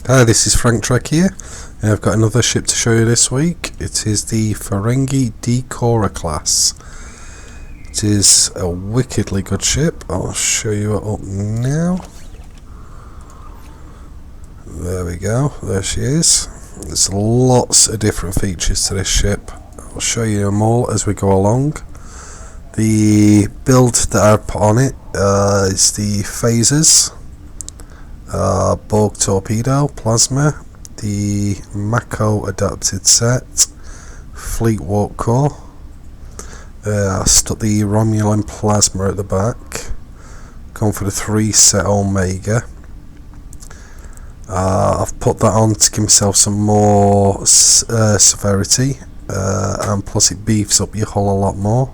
Hi, this is Frank Trek here, and I've got another ship to show you this week. It is the Ferengi Decorer class. It is a wickedly good ship. I'll show you it up now. There we go, there she is. There's lots of different features to this ship. I'll show you them all as we go along. The build that I put on it is the phasers. Borg torpedo, plasma, the Mako adapted set, fleet warp core. I stuck the Romulan plasma at the back. Gone for the 3 set Omega. I've put that on to give myself some more severity, and plus it beefs up your hull a lot more.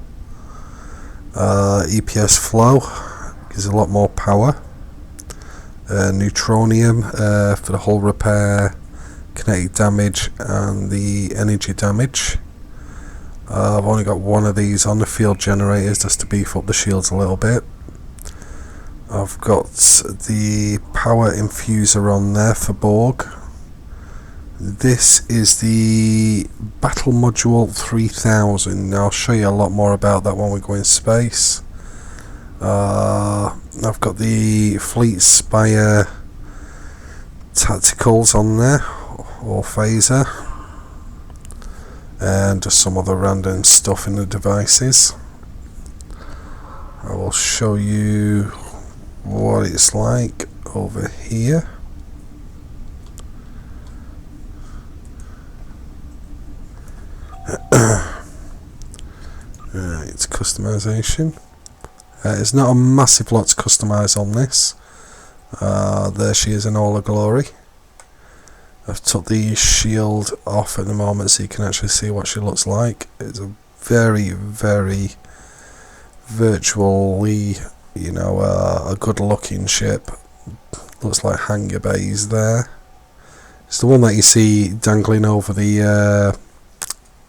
EPS flow gives a lot more power. Neutronium for the hull repair, kinetic damage and the energy damage. I've only got one of these on the field generators just to beef up the shields a little bit. I've got the power infuser on there for Borg. This is the Battle Module 3000. Now I'll show you a lot more about that when we go in space. I've got the Fleet Spire tacticals on there, or phaser, and just some other random stuff in the devices. I will show you what it's like over here. Right, customization. It's not a massive lot to customise on this. There she is in all her glory. I've took the shield off at the moment so you can actually see what she looks like. It's a very, very virtually, a good looking ship. Looks like hangar bays there. It's the one that you see dangling over the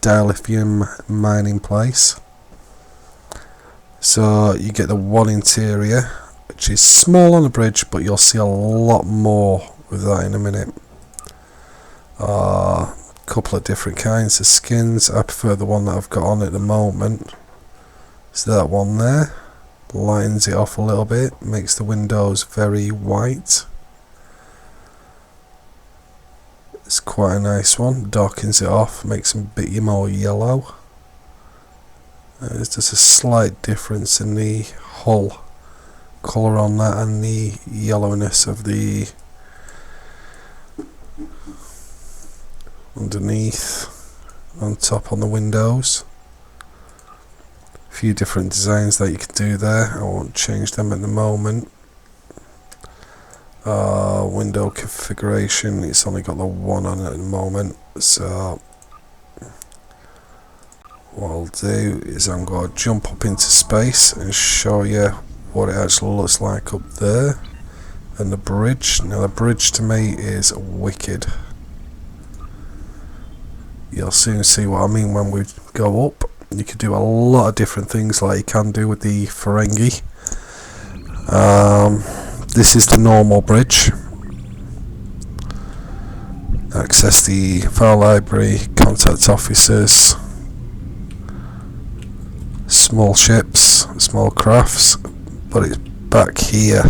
dilithium mining place. So you get the one interior, which is small on the bridge, but you'll see a lot more with that in a minute. A couple of different kinds of skins. I prefer the one that I've got on at the moment. It's that one there. Lines it off a little bit, makes the windows very white. It's quite a nice one. Darkens it off, makes them a bit more yellow. There's just a slight difference in the hull colour on that and the yellowness of the underneath, on top on the windows. A few different designs that you can do there. I won't change them at the moment. Window configuration, it's only got the one on it at the moment, so what I'll do is I'm going to jump up into space and show you what it actually looks like up there. And the bridge, now the bridge to me is wicked. You'll soon see what I mean when we go up. You can do a lot of different things like you can do with the Ferengi. This is the normal bridge. Access the file library, contact officers, small ships, small crafts, but it's back here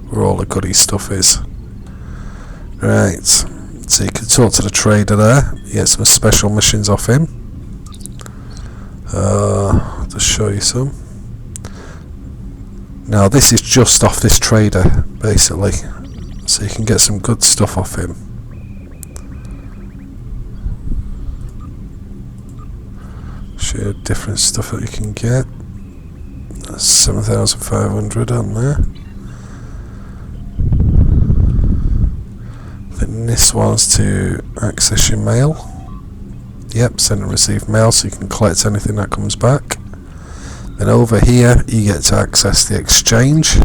where all the goody stuff is. Right, so you can talk to the trader there, you get some special missions off him. I'll just show you some. Now this is just off this trader basically, so you can get some good stuff off him. Show you different stuff that you can get. That's 7,500 on there. Then this one's to access your mail. Yep, send and receive mail so you can collect anything that comes back. Then over here you get to access the exchange.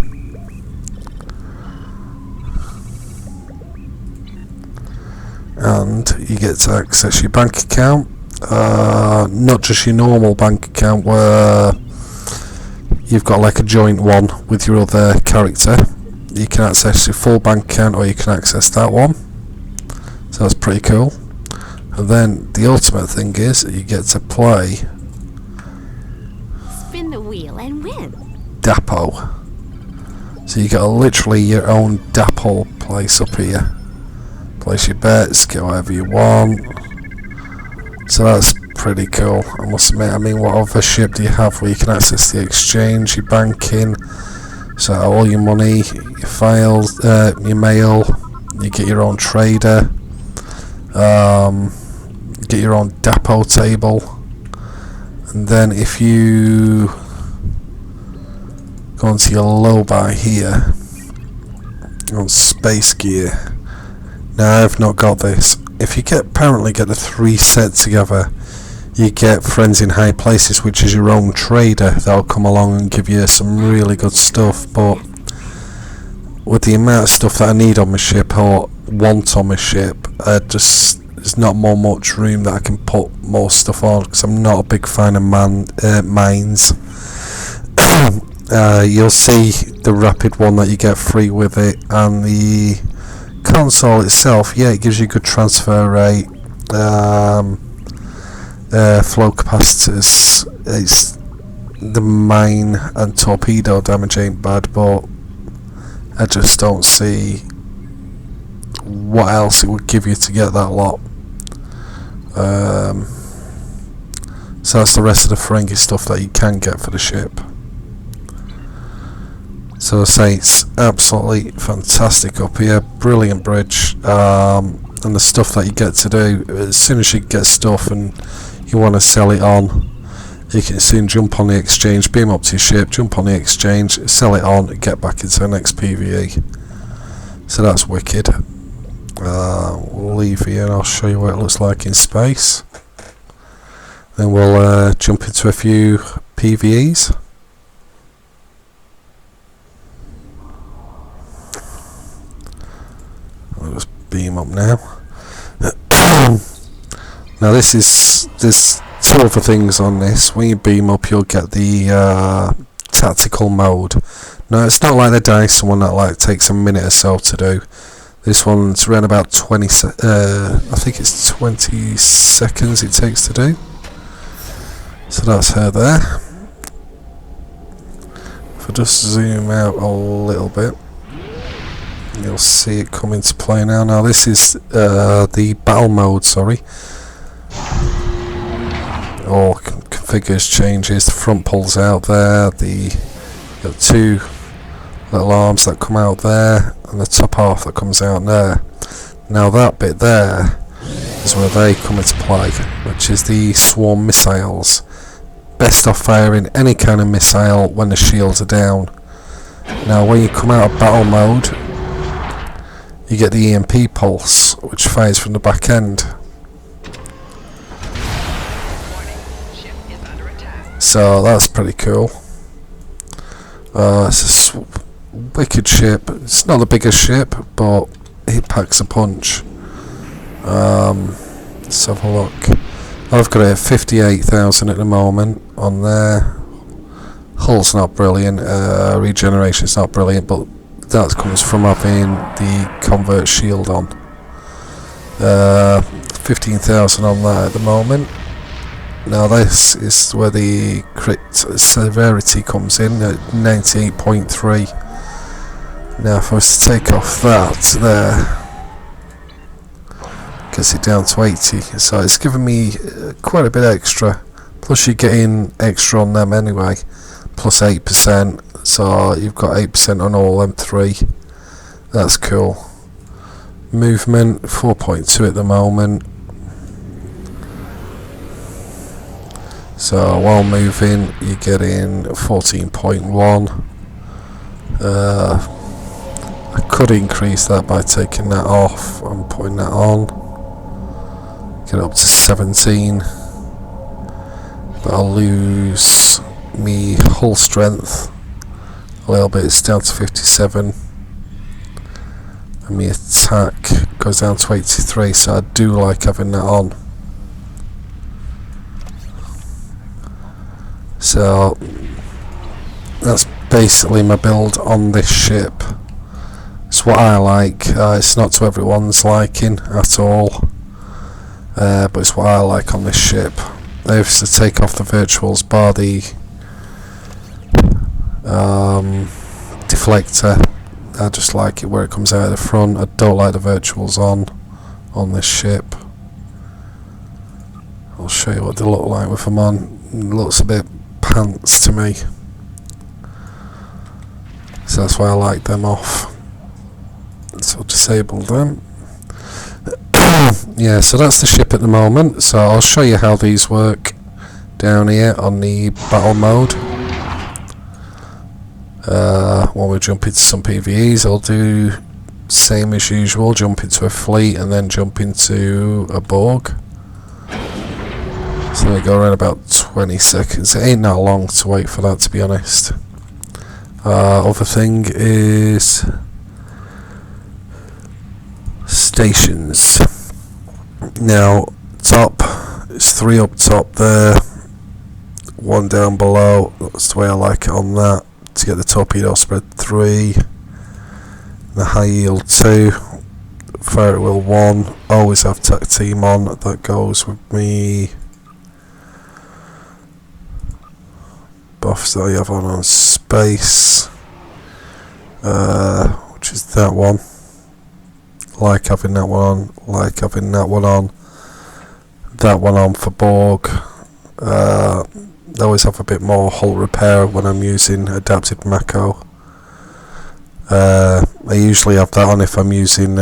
And you get to access your bank account. Not just your normal bank account where you've got like a joint one with your other character. You can access your full bank account or you can access that one. So that's pretty cool. And then the ultimate thing is that you get to play Spin the wheel and win. Dappo. So you got literally your own Dappo place up here. Place your bets, get whatever you want. So that's pretty cool, I must admit. I mean, what other ship do you have where you can access the exchange, your banking, so all your money, your files, your mail, you get your own trader, get your own Dappo table, and then if you go onto your low buy here, on space gear. Now I've not got this. If you apparently get the 3 set together, you get Friends in High Places, which is your own trader that'll come along and give you some really good stuff. But with the amount of stuff that I need on my ship or want on my ship, there's not much room that I can put more stuff on, because I'm not a big fan of mines. You'll see the rapid one that you get free with it, and the console itself, yeah, it gives you good transfer rate, flow capacitors. It's the mine and torpedo damage ain't bad, but I just don't see what else it would give you to get that lot. So that's the rest of the Ferengi stuff that you can get for the ship. So I say it's absolutely fantastic up here, brilliant bridge, and the stuff that you get to do, as soon as you get stuff and you want to sell it on, you can soon jump on the exchange, beam up to your ship, jump on the exchange, sell it on, and get back into the next PvE. So that's wicked. We'll leave here and I'll show you what it looks like in space. Then we'll jump into a few PvEs. I'll just beam up now. Now there's 2 other things on this. When you beam up, you'll get the tactical mode. Now it's not like the Dyson one that like takes a minute or so to do. This one's around about 20 I think it's 20 seconds it takes to do. So that's her there. If I just zoom out a little bit, you'll see it come into play now. Now this is the battle mode, sorry. All configures changes. The front pulls out there. Got 2 little arms that come out there, and the top half that comes out there. Now that bit there is where they come into play, which is the swarm missiles. Best off firing any kind of missile when the shields are down. Now when you come out of battle mode, you get the EMP pulse, which fires from the back end. So that's pretty cool. It's a wicked ship. It's not the biggest ship, but it packs a punch. Let's have a look. I've got it at 58,000 at the moment on there. Hull's not brilliant, regeneration's not brilliant, but that comes from having the convert shield on. 15,000 on that at the moment. Now this is where the crit severity comes in at 98.3. Now if I was to take off that there, gets it down to 80, so it's given me quite a bit extra, plus you're getting extra on them anyway, plus 8%, so you've got 8% on all them 3. That's cool. Movement 4.2 at the moment. So while moving, you're getting 14.1. I could increase that by taking that off and putting that on. Get up to 17. But I'll lose me hull strength a little bit. It's down to 57. And my attack goes down to 83. So I do like having that on. So that's basically my build on this ship. It's what I like. It's not to everyone's liking at all, but it's what I like on this ship. I have to take off the virtuals bar the deflector. I just like it where it comes out of the front. I don't like the virtuals on this ship. I'll show you what they look like with them on. It looks a bit pants to me, so that's why I like them off. So disable them. Yeah, so that's the ship at the moment. So I'll show you how these work down here on the battle mode. When we jump into some PvEs, I'll do same as usual, jump into a fleet and then jump into a Borg. So we go around about 20 seconds. It ain't that long to wait for that, to be honest. Other thing is stations. Now, top, it's 3 up top there, 1 down below. That's the way I like it on that. To get the torpedo spread 3, the high yield 2, fire at will 1. Always have tac team on. That goes with me. Buffs that I have on space, which is that one. Like having that one on. Like having that one on. That one on for Borg. I always have a bit more hull repair when I'm using adaptive Mako. I usually have that on if I'm using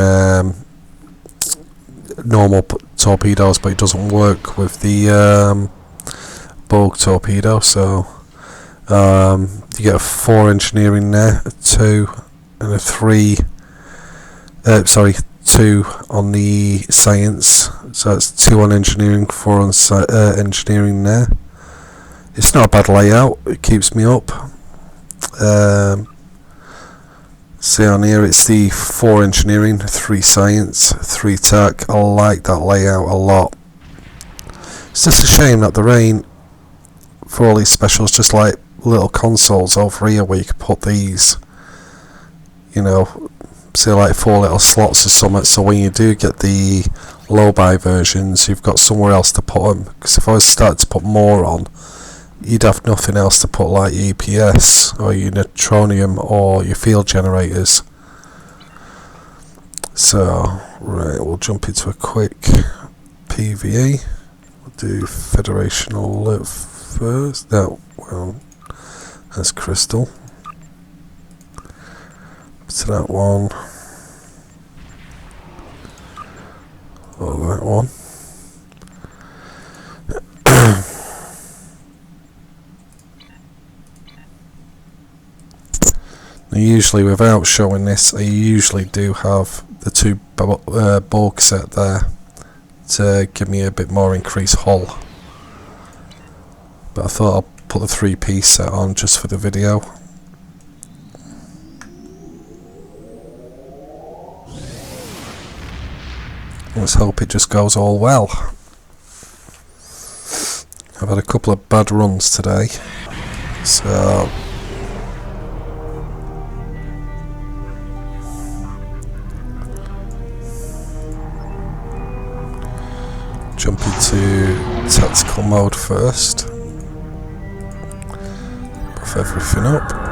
normal torpedoes, but it doesn't work with the Borg torpedo. So you get a 4 engineering there, a 2 and a 3. 2 on the science. So it's 2 on engineering, 4 on engineering there. It's not a bad layout, it keeps me up. See on here, it's the 4 engineering, 3 science, 3 tech. I like that layout a lot. It's just a shame that there ain't, for all these specials, just like little consoles over here where you can put these, you know, say like 4 little slots or something, so when you do get the low buy versions, you've got somewhere else to put them. Because if I was starting to put more on, you'd have nothing else to put, like your EPS or your neutronium or your field generators. So right, we'll jump into a quick PvE. We'll do Federation Alert first. No, well, that's Crystal. To that one. Oh, that one. Now, usually, without showing this, I usually do have the 2 Borg set there to give me a bit more increased hull. But I thought I'll put the 3-piece set on just for the video. Let's hope it just goes all well. I've had a couple of bad runs today, so jump into tactical mode first. Buff everything up.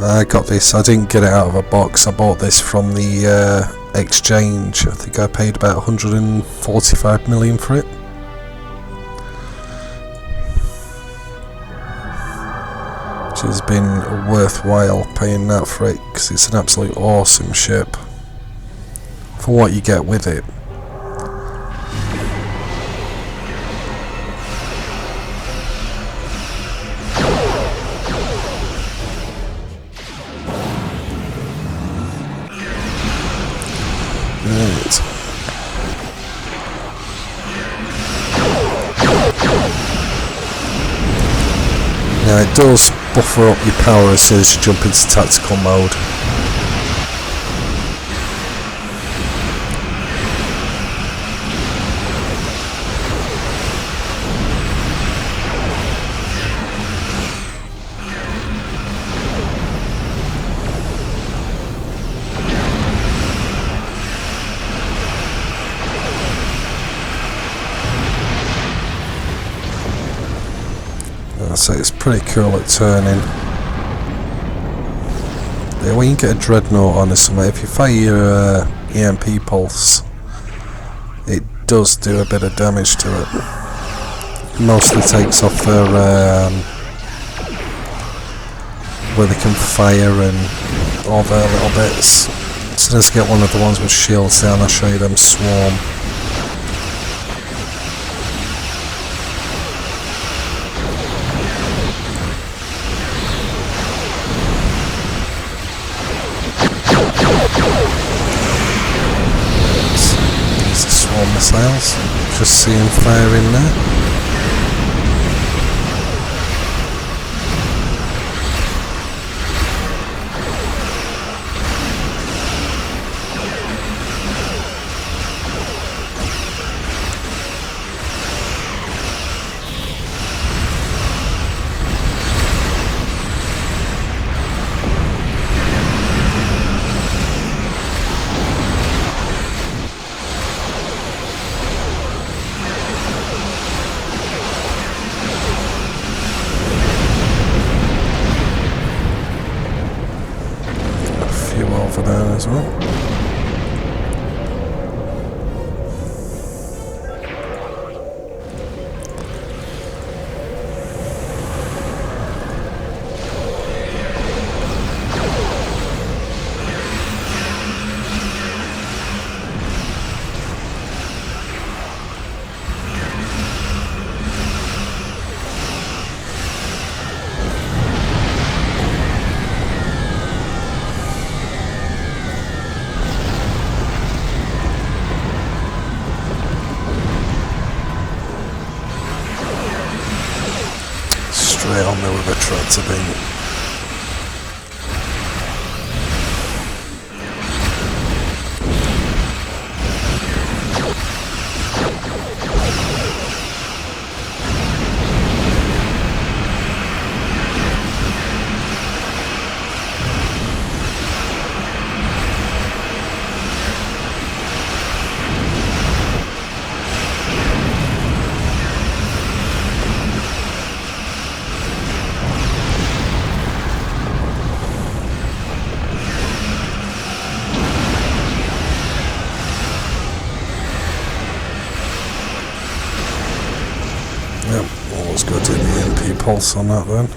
I got this, I didn't get it out of a box, I bought this from the exchange. I think I paid about 145 million for it. Which has been worthwhile paying that for it, because it's an absolute awesome ship for what you get with it. Now it does buffer up your power as soon as you jump into tactical mode. So it's pretty cool at turning. Yeah, when you get a dreadnought on or something, if you fire your EMP pulse, it does do a bit of damage to it. Mostly takes off their where they can fire and all their little bits. So let's get one of the ones with shields down. I'll show you them swarm. These are swarm missiles. Just see them fire in there. Over there as well. Straight on there with a tractor beam. Yep, always go to the EMP pulse on that then.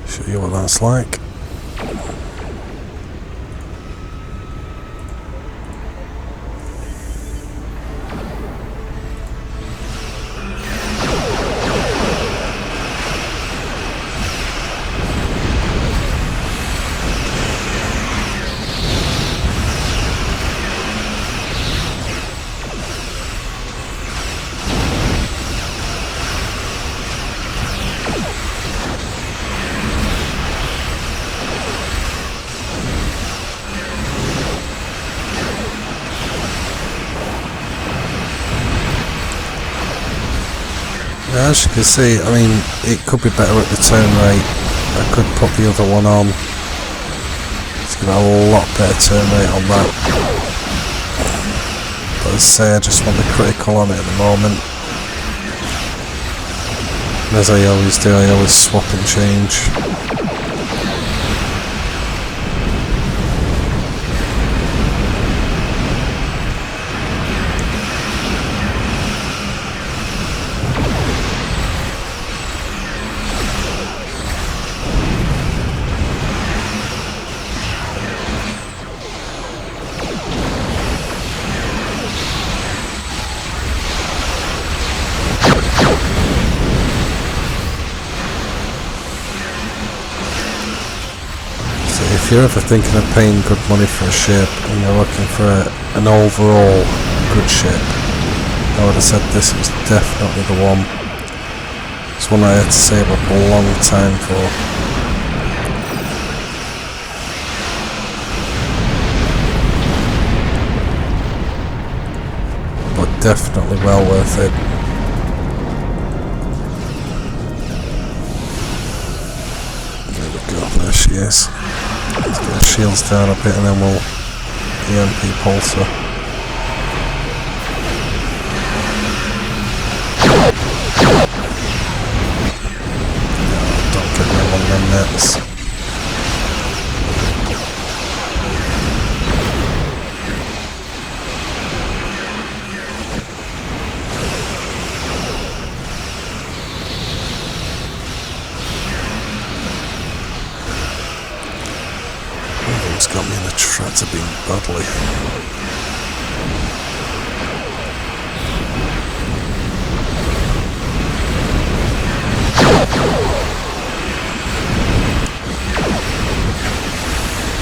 Show you what that's like. As you can see, I mean, it could be better at the turn rate. I could put the other one on. It's got a lot better turn rate on that. But as I say, I just want the critical on it at the moment. And as I always do, I always swap and change. If you're ever thinking of paying good money for a ship and you're looking for an overall good ship, I would have said this was definitely the one. It's one I had to save up a long time for. But definitely well worth it. There we go, there she is. Let's get our shields down a bit and then we'll EMP pulse her. nets. It's got me in a tractor beam badly.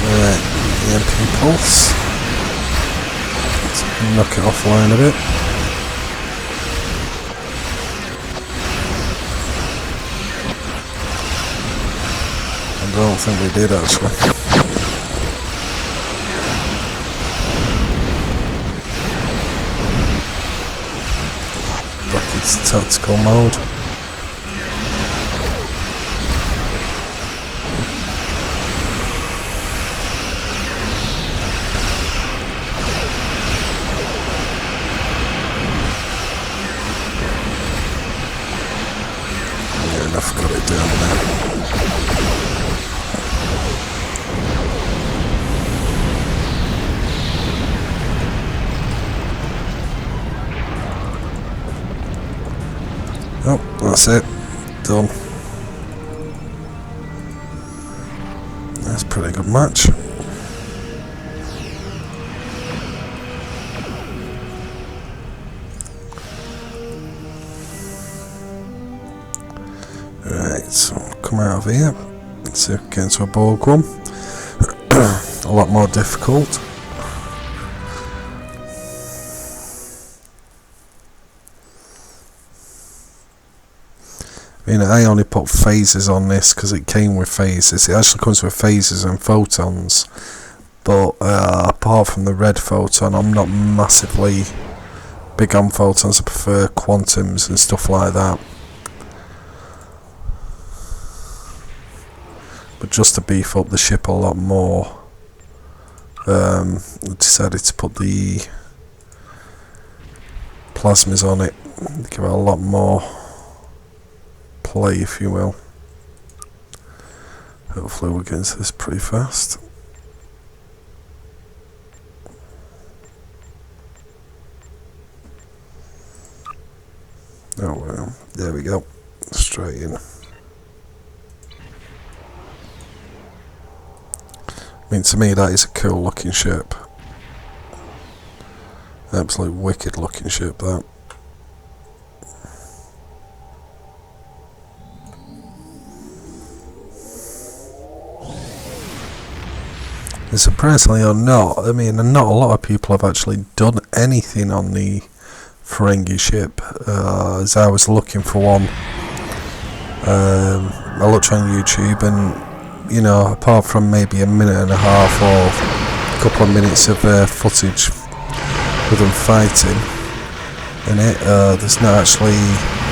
Alright, EMP pulse. Let's knock it offline a bit. I don't think we did actually. It's tactical mode. Yeah, enough got it down there. Oh, that's it. Done. That's a pretty good match. Right, so come out of here. Let's see if we get into a Borg one. A lot more difficult. I mean, I only put phases on this because it came with phases. It actually comes with phases and photons, but apart from the red photon, I'm not massively big on photons. I prefer quantums and stuff like that. But just to beef up the ship a lot more, I decided to put the plasmas on it, give it a lot more play, if you will. Hopefully we'll get into this pretty fast. Oh well, there we go, straight in. I mean, to me that is a cool looking ship. Absolute wicked looking ship, that. And surprisingly or not, I mean, not a lot of people have actually done anything on the Ferengi ship. As I was looking for one, I looked on YouTube, and you know, apart from maybe a minute and a half or a couple of minutes of footage with them fighting in it, there's not actually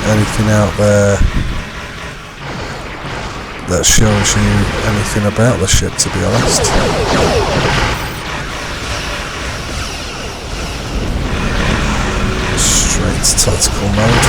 anything out there that shows you anything about the ship, to be honest. Straight to tactical mode.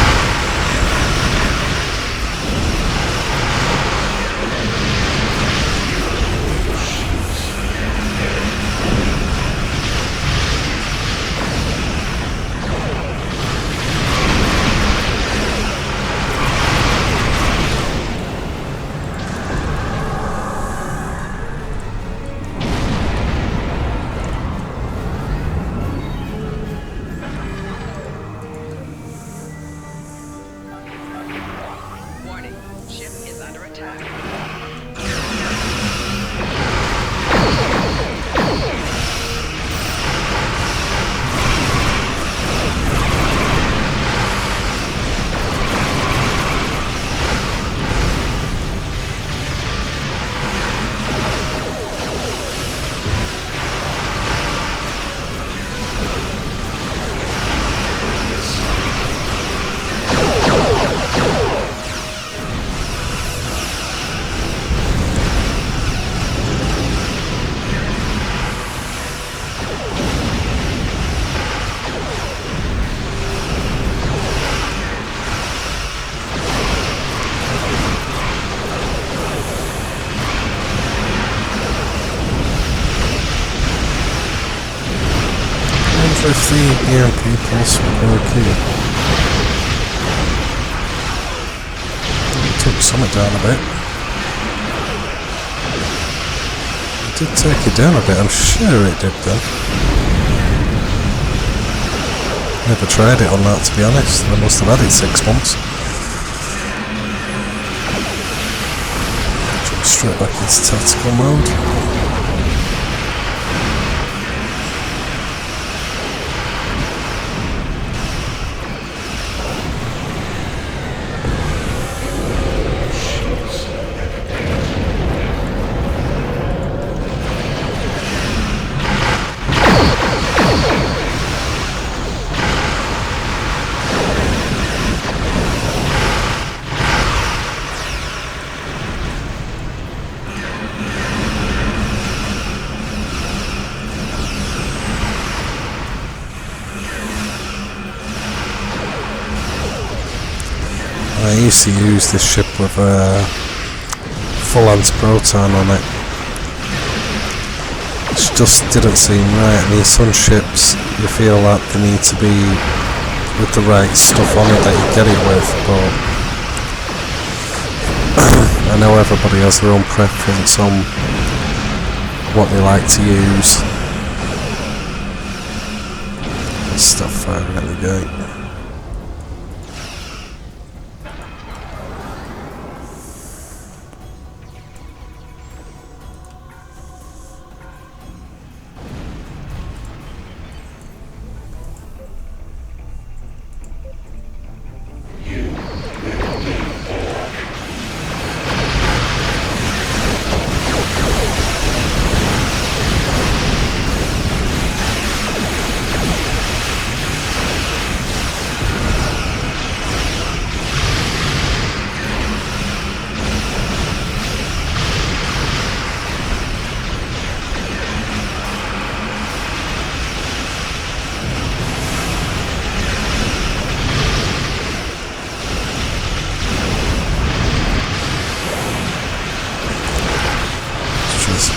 if the EMP pulse would work here. It took something down a bit. It did take it down a bit, I'm sure it did though. Never tried it on that, to be honest. I must have had it 6 months. Jump straight back into tactical mode. I used to use this ship with full anti-proton on it. It just didn't seem right. I mean, some ships, you feel that they need to be with the right stuff on it that you get it with, but I know everybody has their own preference on what they like to use. Stuff firing at the gate.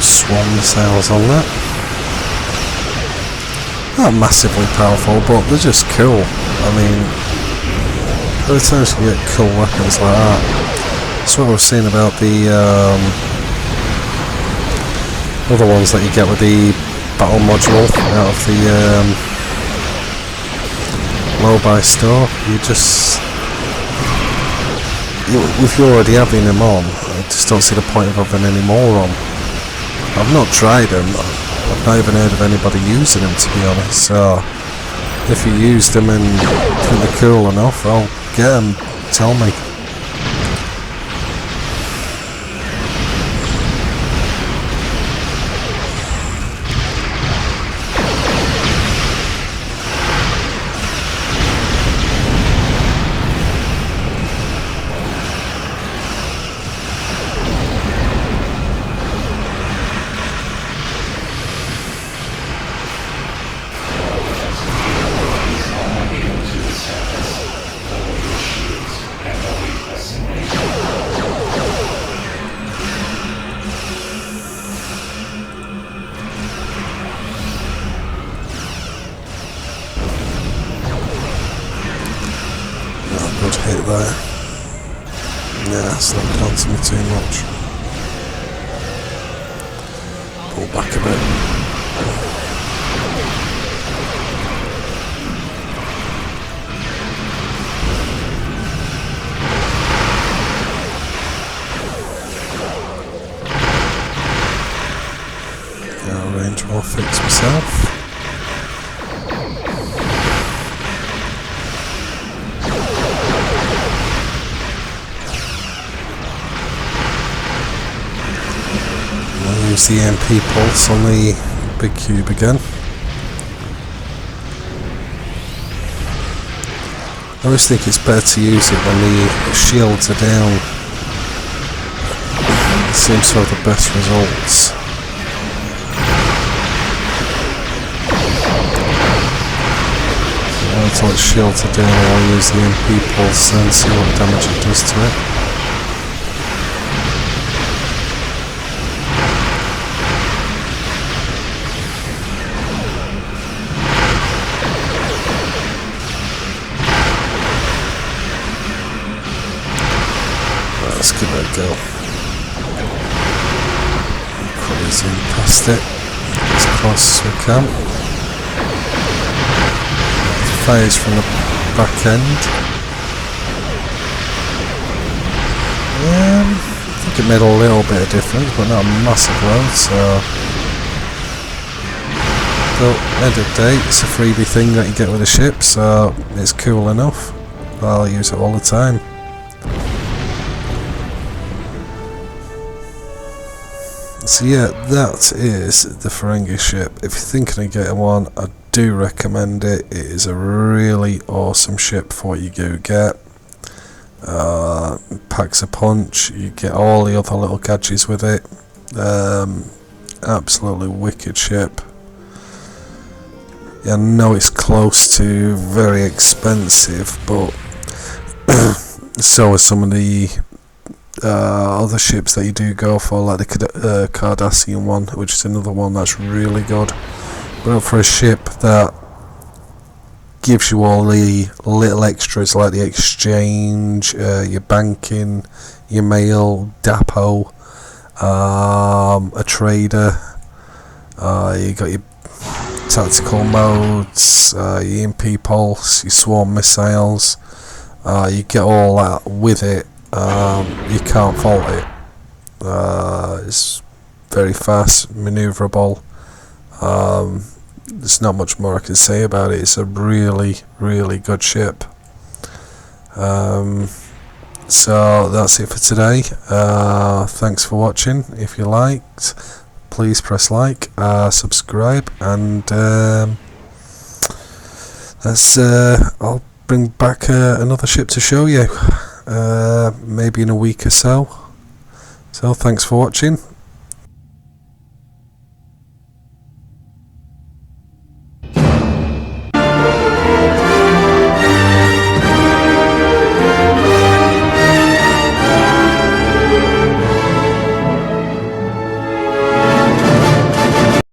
Swarm missiles on that. Not massively powerful, but they're just cool. I mean, there are times you get cool weapons like that. That's what I was saying about the other ones that you get with the battle module out of the low-buy store. If you're already having them on, I just don't see the point of having any more on. I've not tried them, I've not even heard of anybody using them, to be honest, so if you use them and think they're cool enough, I'll get them, tell me. Good hit there. Yeah, it's not counting me too much. Pull back a bit. Range will fix myself. Use the EMP pulse on the big cube again. I always think it's better to use it when the shields are down. It seems to have the best results. Until its shields are down, I'll use the EMP pulse and see what damage it does to it. Let's give it a go. Quickly zoom past it as close as we can. Fires from the back end. I think it made a little bit of difference, but not a massive one, so end of the day, it's a freebie thing that you get with a ship, so it's cool enough. I'll use it all the time. So yeah, that is the Ferengi ship. If you're thinking of getting one, I do recommend it. It is a really awesome ship for what you do get. Packs a punch, you get all the other little gadgets with it. Absolutely wicked ship. I know it's close to very expensive, but so are some of the other ships that you do go for, like the Cardassian one, which is another one that's really good. But for a ship that gives you all the little extras like the exchange, your banking, your mail, depot, a trader, you got your tactical modes, your EMP pulse, your swarm missiles, you get all that with it. You can't fault it. It's very fast, manoeuvrable. There's not much more I can say about it. It's a really, really good ship. So that's it for today. Thanks for watching. If you liked, please press like, subscribe, and I'll bring back another ship to show you, maybe in a week or so. So thanks for watching.